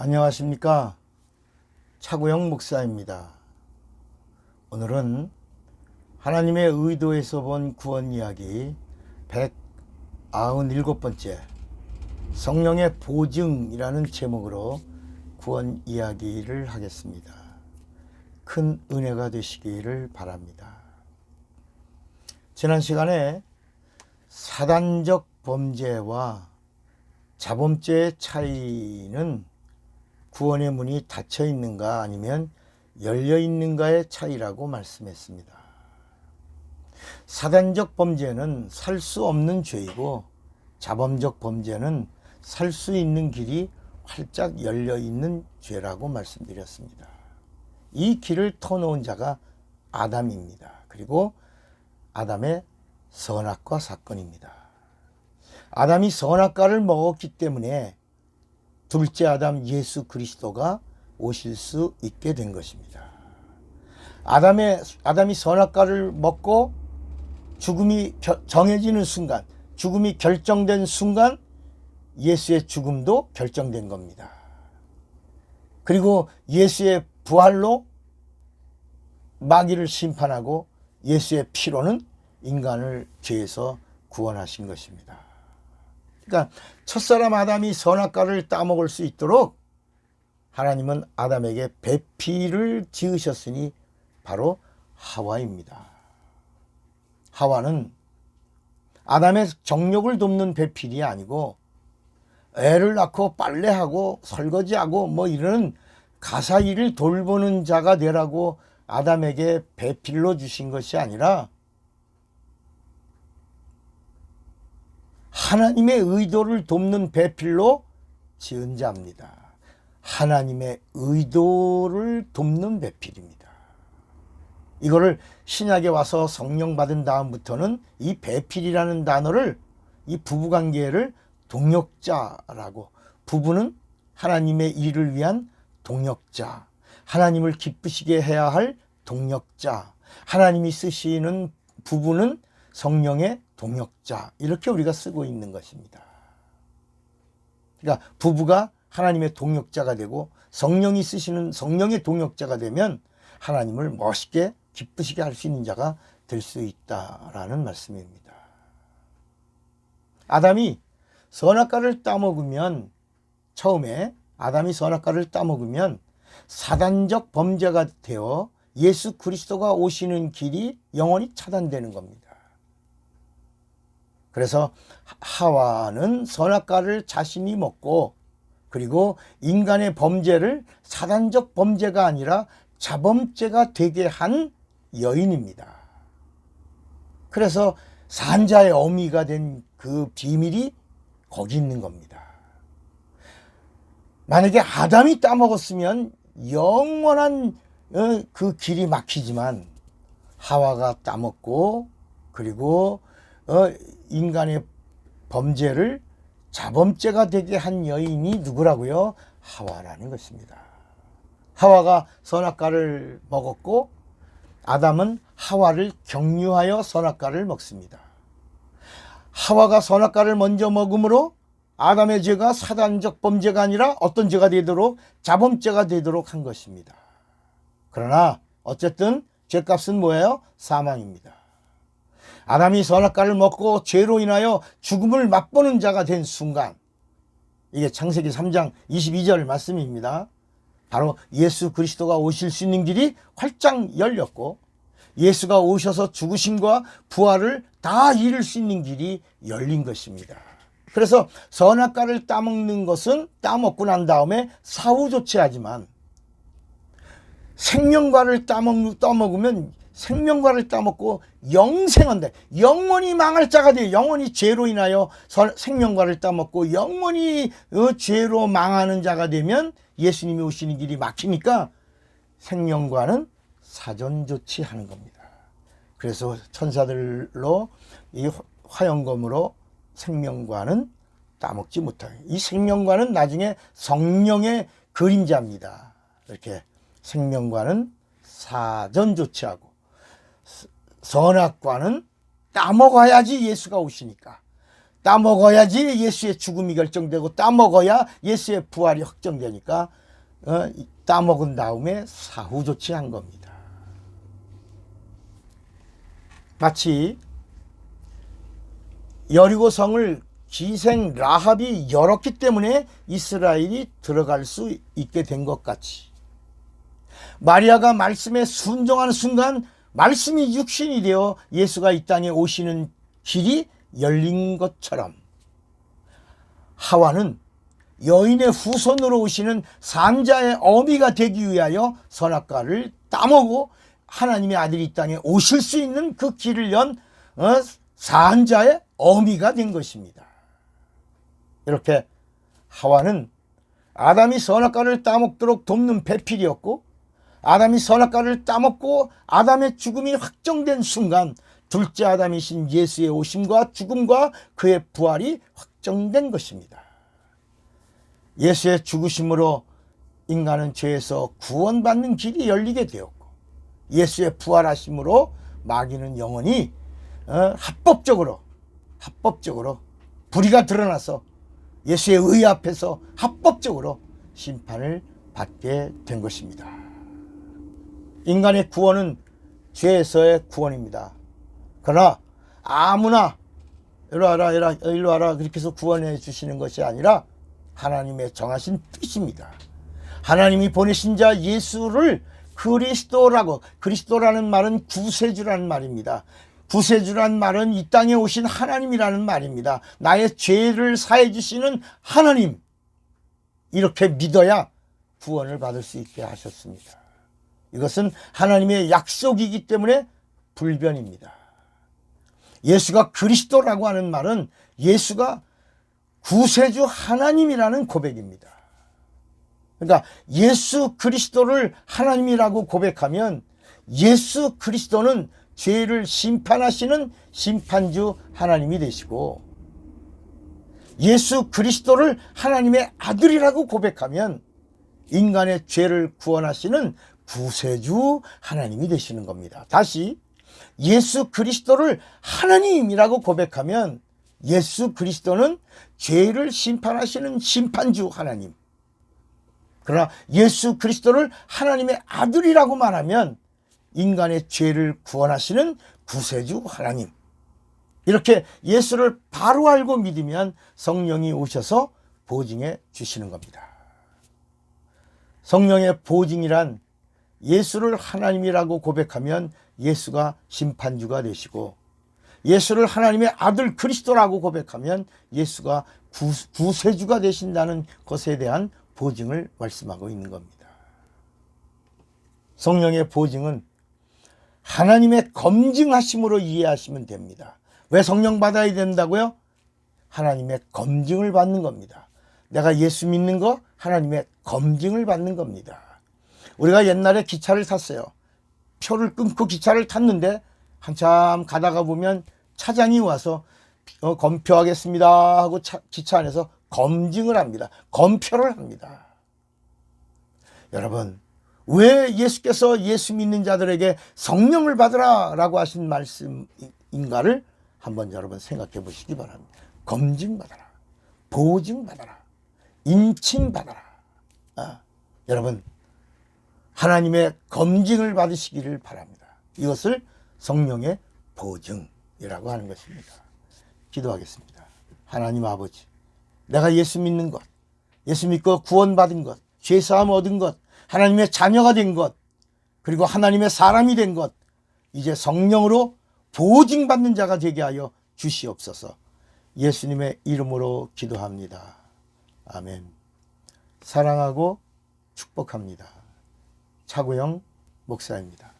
안녕하십니까. 차구영 목사입니다. 오늘은 하나님의 의도에서 본 구원 이야기 197번째 성령의 보증이라는 제목으로 구원 이야기를 하겠습니다. 큰 은혜가 되시기를 바랍니다. 지난 시간에 사단적 범죄와 자범죄의 차이는 구원의 문이 닫혀 있는가 아니면 열려 있는가의 차이라고 말씀했습니다. 사단적 범죄는 살 수 없는 죄이고 자범적 범죄는 살 수 있는 길이 활짝 열려 있는 죄라고 말씀드렸습니다. 이 길을 터놓은 자가 아담입니다. 그리고 아담의 선악과 사건입니다. 아담이 선악과를 먹었기 때문에 둘째 아담 예수 그리스도가 오실 수 있게 된 것입니다. 아담이 선악과를 먹고 죽음이 정해지는 순간, 죽음이 결정된 순간 예수의 죽음도 결정된 겁니다. 그리고 예수의 부활로 마귀를 심판하고 예수의 피로는 인간을 죄에서 구원하신 것입니다. 그러니까 첫사람 아담이 선악과를 따먹을 수 있도록 하나님은 아담에게 배필을 지으셨으니 바로 하와입니다. 하와는 아담의 정욕을 돕는 배필이 아니고 애를 낳고 빨래하고 설거지하고 뭐 이런 가사 일을 돌보는 자가 되라고 아담에게 배필로 주신 것이 아니라 하나님의 의도를 돕는 배필로 지은 자입니다. 하나님의 의도를 돕는 배필입니다. 이거를 신약에 와서 성령 받은 다음부터는 이 배필이라는 단어를 이 부부관계를 동역자라고, 부부는 하나님의 일을 위한 동역자, 하나님을 기쁘시게 해야 할 동역자, 하나님이 쓰시는 부부는 성령의 동역자, 이렇게 우리가 쓰고 있는 것입니다. 그러니까 부부가 하나님의 동역자가 되고 성령이 쓰시는 성령의 동역자가 되면 하나님을 멋있게 기쁘시게 할 수 있는 자가 될 수 있다라는 말씀입니다. 아담이 선악과를 따먹으면, 처음에 아담이 선악과를 따먹으면 사단적 범죄가 되어 예수 그리스도가 오시는 길이 영원히 차단되는 겁니다. 그래서 하와는 선악과를 자신이 먹고, 그리고 인간의 범죄를 사단적 범죄가 아니라 자범죄가 되게 한 여인입니다. 그래서 산자의 어미가 된 그 비밀이 거기 있는 겁니다. 만약에 아담이 따먹었으면 영원한 그 길이 막히지만 하와가 따먹고, 그리고 인간의 범죄를 자범죄가 되게 한 여인이 누구라고요? 하와라는 것입니다. 하와가 선악과를 먹었고 아담은 하와를 경유하여 선악과를 먹습니다. 하와가 선악과를 먼저 먹음으로 아담의 죄가 사단적 범죄가 아니라 어떤 죄가 되도록, 자범죄가 되도록 한 것입니다. 그러나 어쨌든 죄값은 뭐예요? 사망입니다. 아담이 선악과를 먹고 죄로 인하여 죽음을 맛보는 자가 된 순간, 이게 창세기 3장 22절 말씀입니다. 바로 예수 그리스도가 오실 수 있는 길이 활짝 열렸고 예수가 오셔서 죽으심과 부활을 다 이룰 수 있는 길이 열린 것입니다. 그래서 선악과를 따먹는 것은 따먹고 난 다음에 사후 조치하지만 생명과를 따먹으면 생명과를 따먹고 영생한다. 영원히 망할 자가 돼요. 영원히 죄로 인하여 생명과를 따먹고 영원히 죄로 망하는 자가 되면 예수님이 오시는 길이 막히니까 생명과는 사전 조치하는 겁니다. 그래서 천사들로 이 화영검으로 생명과는 따먹지 못하게. 이 생명과는 나중에 성령의 그림자입니다. 이렇게 생명과는 사전 조치하고 선악과는 따먹어야지 예수가 오시니까 따먹어야지 예수의 죽음이 결정되고 따먹어야 예수의 부활이 확정되니까 따먹은 다음에 사후 조치한 겁니다. 마치 여리고성을 기생 라합이 열었기 때문에 이스라엘이 들어갈 수 있게 된 것 같이, 마리아가 말씀에 순종하는 순간 말씀이 육신이 되어 예수가 이 땅에 오시는 길이 열린 것처럼, 하와는 여인의 후손으로 오시는 산자의 어미가 되기 위하여 선악과를 따먹고 하나님의 아들이 이 땅에 오실 수 있는 그 길을 연 산자의 어미가 된 것입니다. 이렇게 하와는 아담이 선악과를 따먹도록 돕는 배필이었고, 아담이 선악과를 따먹고 아담의 죽음이 확정된 순간 둘째 아담이신 예수의 오심과 죽음과 그의 부활이 확정된 것입니다. 예수의 죽으심으로 인간은 죄에서 구원받는 길이 열리게 되었고, 예수의 부활하심으로 마귀는 영원히 합법적으로 불의가 드러나서 예수의 의 앞에서 합법적으로 심판을 받게 된 것입니다. 인간의 구원은 죄에서의 구원입니다. 그러나 아무나 일로 와라 그렇게 해서 구원해 주시는 것이 아니라 하나님의 정하신 뜻입니다. 하나님이 보내신 자 예수를 그리스도라는 말은 구세주라는 말입니다. 구세주란 말은 이 땅에 오신 하나님이라는 말입니다. 나의 죄를 사해 주시는 하나님, 이렇게 믿어야 구원을 받을 수 있게 하셨습니다. 이것은 하나님의 약속이기 때문에 불변입니다. 예수가 그리스도라고 하는 말은 예수가 구세주 하나님이라는 고백입니다. 그러니까 예수 그리스도를 하나님이라고 고백하면 예수 그리스도는 죄를 심판하시는 심판주 하나님이 되시고, 예수 그리스도를 하나님의 아들이라고 고백하면 인간의 죄를 구원하시는 구세주 하나님이 되시는 겁니다. 다시 예수 그리스도를 하나님이라고 고백하면 예수 그리스도는 죄를 심판하시는 심판주 하나님, 그러나 예수 그리스도를 하나님의 아들이라고 말하면 인간의 죄를 구원하시는 구세주 하나님, 이렇게 예수를 바로 알고 믿으면 성령이 오셔서 보증해 주시는 겁니다. 성령의 보증이란 예수를 하나님이라고 고백하면 예수가 심판주가 되시고, 예수를 하나님의 아들 그리스도라고 고백하면 예수가 구세주가 되신다는 것에 대한 보증을 말씀하고 있는 겁니다. 성령의 보증은 하나님의 검증하심으로 이해하시면 됩니다. 왜 성령 받아야 된다고요? 하나님의 검증을 받는 겁니다. 내가 예수 믿는 거 하나님의 검증을 받는 겁니다. 우리가 옛날에 기차를 탔어요. 표를 끊고 기차를 탔는데 한참 가다가 보면 차장이 와서 검표하겠습니다 하고 기차 안에서 검증을 합니다. 검표를 합니다. 여러분, 왜 예수께서 예수 믿는 자들에게 성령을 받으라 라고 하신 말씀인가를 한번 여러분 생각해 보시기 바랍니다. 검증받아라, 보증받아라, 인칭받아라. 여러분, 하나님의 검증을 받으시기를 바랍니다. 이것을 성령의 보증이라고 하는 것입니다. 기도하겠습니다. 하나님 아버지, 내가 예수 믿는 것, 예수 믿고 구원받은 것, 죄사함 얻은 것, 하나님의 자녀가 된 것, 그리고 하나님의 사람이 된 것, 이제 성령으로 보증받는 자가 되게 하여 주시옵소서. 예수님의 이름으로 기도합니다. 아멘. 사랑하고 축복합니다. 차구영 목사입니다.